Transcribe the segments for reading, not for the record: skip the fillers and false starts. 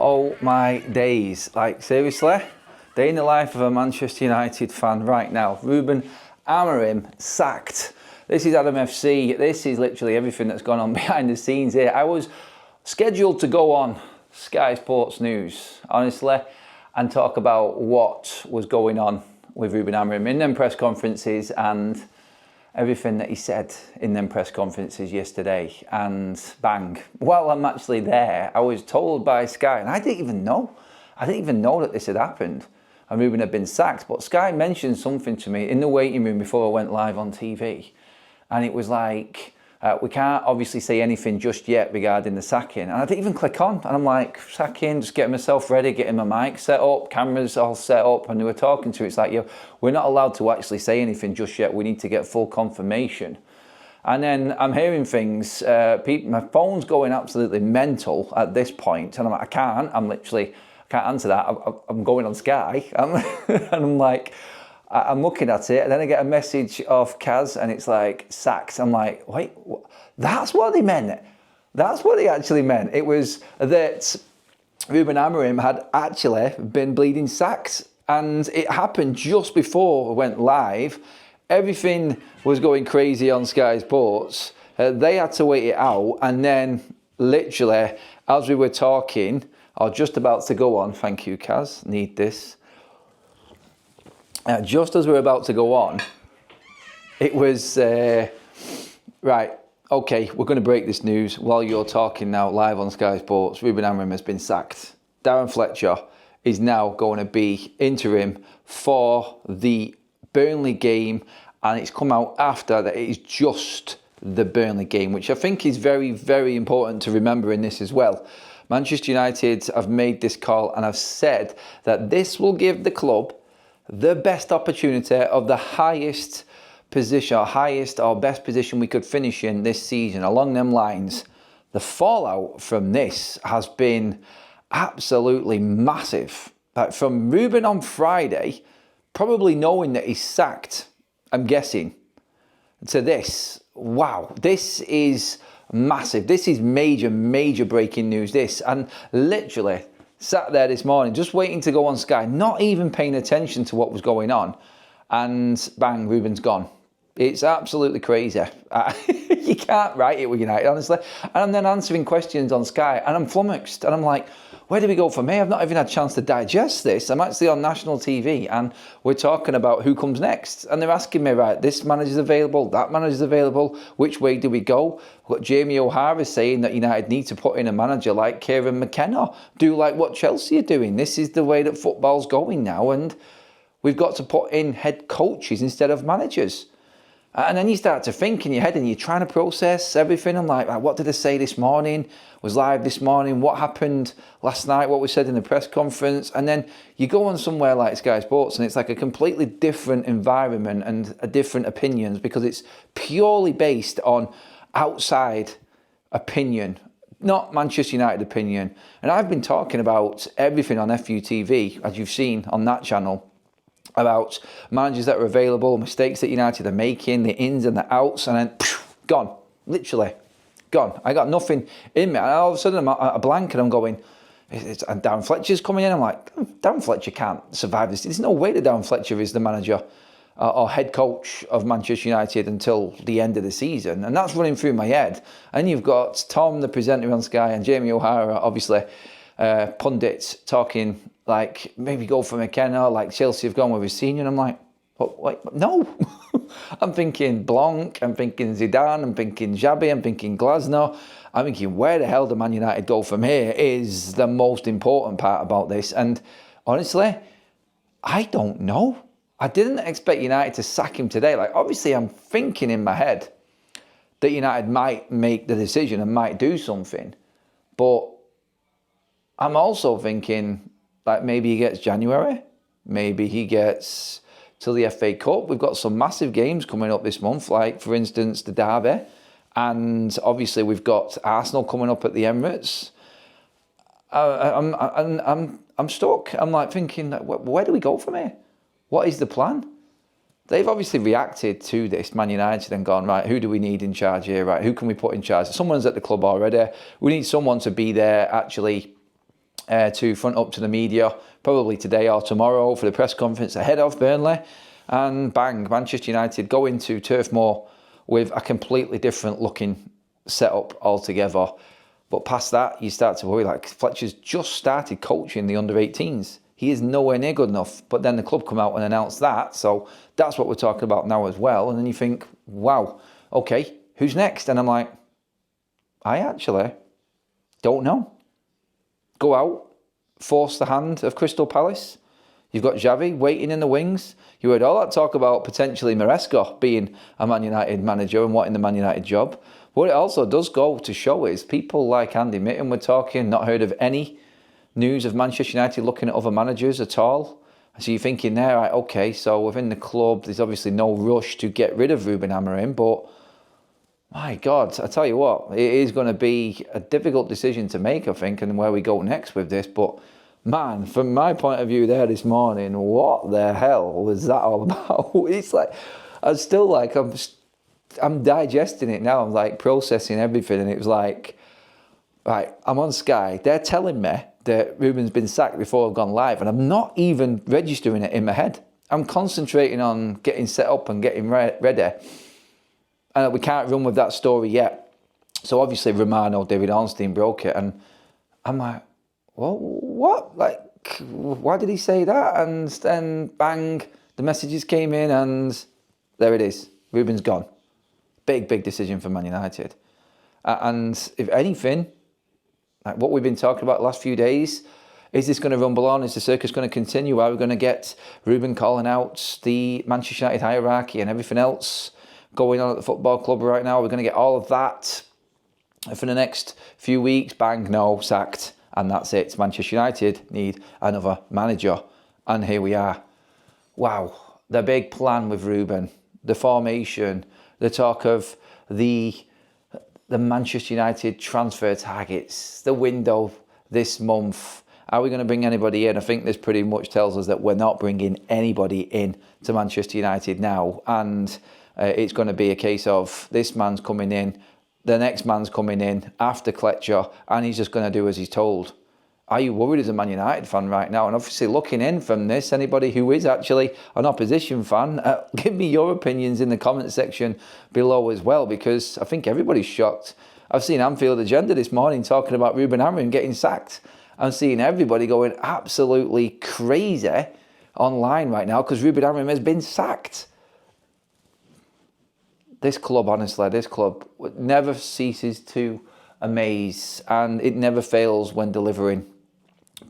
Oh my days. Like, seriously? Day in the life of a Manchester United fan right now. Ruben Amorim sacked. This is Adam FC. This is literally everything that's gone on behind the scenes here. I was scheduled to go on Sky Sports News, honestly, and talk about what was going on with Ruben Amorim in them press conferences and everything that he said in them press conferences yesterday. And bang, while I'm actually there, I was told by Sky, and I didn't even know that this had happened and Ruben had been sacked. But Sky mentioned something to me in the waiting room before I went live on TV. And it was like, we can't obviously say anything just yet regarding the sacking. And I didn't even click on. And I'm like, sacking, just getting myself ready, getting my mic set up, cameras all set up. And they were talking to it. It's like, we're not allowed to actually say anything just yet. We need to get full confirmation. And then I'm hearing things, my phone's going absolutely mental at this point. And I'm like, I can't answer that. I'm going on Sky. And I'm like, I'm looking at it, and then I get a message off Kaz, and it's like, sacked. I'm like, wait, that's what they meant. That's what they actually meant. It was that Ruben Amorim had actually been bleeding sacked, and it happened just before we went live. Everything was going crazy on Sky Sports. They had to wait it out, and then literally, as we were talking, or just about to go on, thank you, Kaz, need this. Just as we were about to go on, it was, right, okay, we're going to break this news while you're talking now live on Sky Sports. Ruben Amorim has been sacked. Darren Fletcher is now going to be interim for the Burnley game, and it's come out after that it is just the Burnley game, which I think is very, very important to remember in this as well. Manchester United have made this call and have said that this will give the club the best opportunity of the highest position, or best position we could finish in this season. Along them lines, the fallout from this has been absolutely massive. Like, from Ruben on Friday, probably knowing that he's sacked, I'm guessing, to this, wow, this is massive. This is major, major breaking news, this. And literally sat there this morning, just waiting to go on Sky, not even paying attention to what was going on. And bang, Ruben's gone. It's absolutely crazy. You can't write it with United, honestly. And I'm then answering questions on Sky, and I'm flummoxed. And I'm like, where do we go from here? I've not even had a chance to digest this. I'm actually on national TV, and we're talking about who comes next. And they're asking me, right, this manager's available, that manager's available, which way do we go? We've got Jamie O'Hara saying that United need to put in a manager like Kieran McKenna, do like what Chelsea are doing. This is the way that football's going now, and we've got to put in head coaches instead of managers. And then you start to think in your head, and you're trying to process everything. I'm like, what did I say this morning? Was live this morning? What happened last night? What was said in the press conference? And then you go on somewhere like Sky Sports, and it's like a completely different environment and a different opinions, because it's purely based on outside opinion, not Manchester United opinion. And I've been talking about everything on FUTV, as you've seen on that channel, about managers that are available, mistakes that United are making, the ins and the outs, and then gone, literally gone. I got nothing in me, and all of a sudden I'm at a blank, and I'm going, and Darren Fletcher's coming in. I'm like, Darren Fletcher can't survive this. There's no way that Darren Fletcher is the manager or head coach of Manchester United until the end of the season, and that's running through my head. And you've got Tom, the presenter on Sky, and Jamie O'Hara, obviously pundits, talking like, maybe go for McKenna, like Chelsea have gone with his senior. And I'm like, what? No. I'm thinking Blanc, I'm thinking Zidane, I'm thinking Xabi, I'm thinking Glasner. I'm thinking, where the hell do Man United go from here is the most important part about this. And honestly, I don't know. I didn't expect United to sack him today. Like, obviously, I'm thinking in my head that United might make the decision and might do something. But I'm also thinking, like, maybe he gets January. Maybe he gets till the FA Cup. We've got some massive games coming up this month, like, for instance, the Derby. And obviously we've got Arsenal coming up at the Emirates. I'm stuck. I'm like thinking, where do we go from here? What is the plan? They've obviously reacted to this, Man United, and gone, right, who do we need in charge here? Right, who can we put in charge? Someone's at the club already. We need someone to be there actually to front up to the media, probably today or tomorrow for the press conference ahead of Burnley. And bang, Manchester United go into Turf Moor with a completely different looking setup altogether. But past that, you start to worry, like Fletcher's just started coaching the under-18s. He is nowhere near good enough. But then the club come out and announce that. So that's what we're talking about now as well. And then you think, wow, okay, who's next? And I'm like, I actually don't know. Go out, force the hand of Crystal Palace. You've got Xavi waiting in the wings. You heard all that talk about potentially Maresca being a Man United manager and wanting the Man United job. What it also does go to show is people like Andy Mitten were talking, not heard of any news of Manchester United looking at other managers at all. So you're thinking there, right, okay, so within the club, there's obviously no rush to get rid of Ruben Amorim, but my God, I tell you what, it is going to be a difficult decision to make, I think, and where we go next with this. But man, from my point of view there this morning, what the hell was that all about? It's like, I'm digesting it now. I'm like processing everything. And it was like, right, I'm on Sky. They're telling me that Ruben's been sacked before I've gone live. And I'm not even registering it in my head. I'm concentrating on getting set up and getting ready. And we can't run with that story yet. So obviously Romano, David Ornstein broke it. And I'm like, well, what? Like, why did he say that? And then bang, the messages came in and there it is. Ruben's gone. Big decision for Man United. And if anything, like what we've been talking about the last few days, is this going to rumble on? Is the circus going to continue? Are we going to get Ruben calling out the Manchester United hierarchy and everything else going on at the football club right now? We're going to get all of that for the next few weeks. Bang, no, sacked. And that's it. Manchester United need another manager. And here we are. Wow. The big plan with Ruben, the formation, the talk of the Manchester United transfer targets, the window this month. Are we going to bring anybody in? I think this pretty much tells us that we're not bringing anybody in to Manchester United now. And it's going to be a case of this man's coming in, the next man's coming in after Fletcher, and he's just going to do as he's told. Are you worried as a Man United fan right now? And obviously looking in from this, anybody who is actually an opposition fan, give me your opinions in the comment section below as well, because I think everybody's shocked. I've seen Anfield Agenda this morning talking about Ruben Amorim getting sacked. I'm seeing everybody going absolutely crazy online right now because Ruben Amorim has been sacked. This club, honestly, this club never ceases to amaze, and it never fails when delivering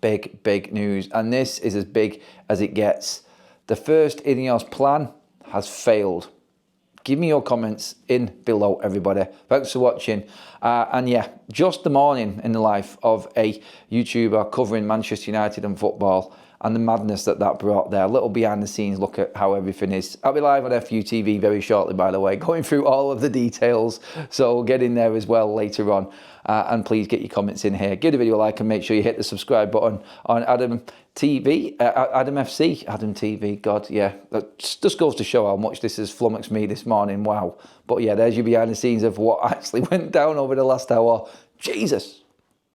big news. And this is as big as it gets. The first Ineos plan has failed. Give me your comments in below, everybody. Thanks for watching. And yeah, just the morning in the life of a YouTuber covering Manchester United and football, and the madness that brought there. A little behind the scenes look at how everything is. I'll be live on FUTV very shortly, by the way, going through all of the details. So get in there as well later on. And please get your comments in here. Give the video a like and make sure you hit the subscribe button on Adam TV, Adam FC, Adam TV, God, yeah. That just goes to show how much this has flummoxed me this morning, wow. But yeah, there's your behind the scenes of what actually went down over the last hour. Jesus.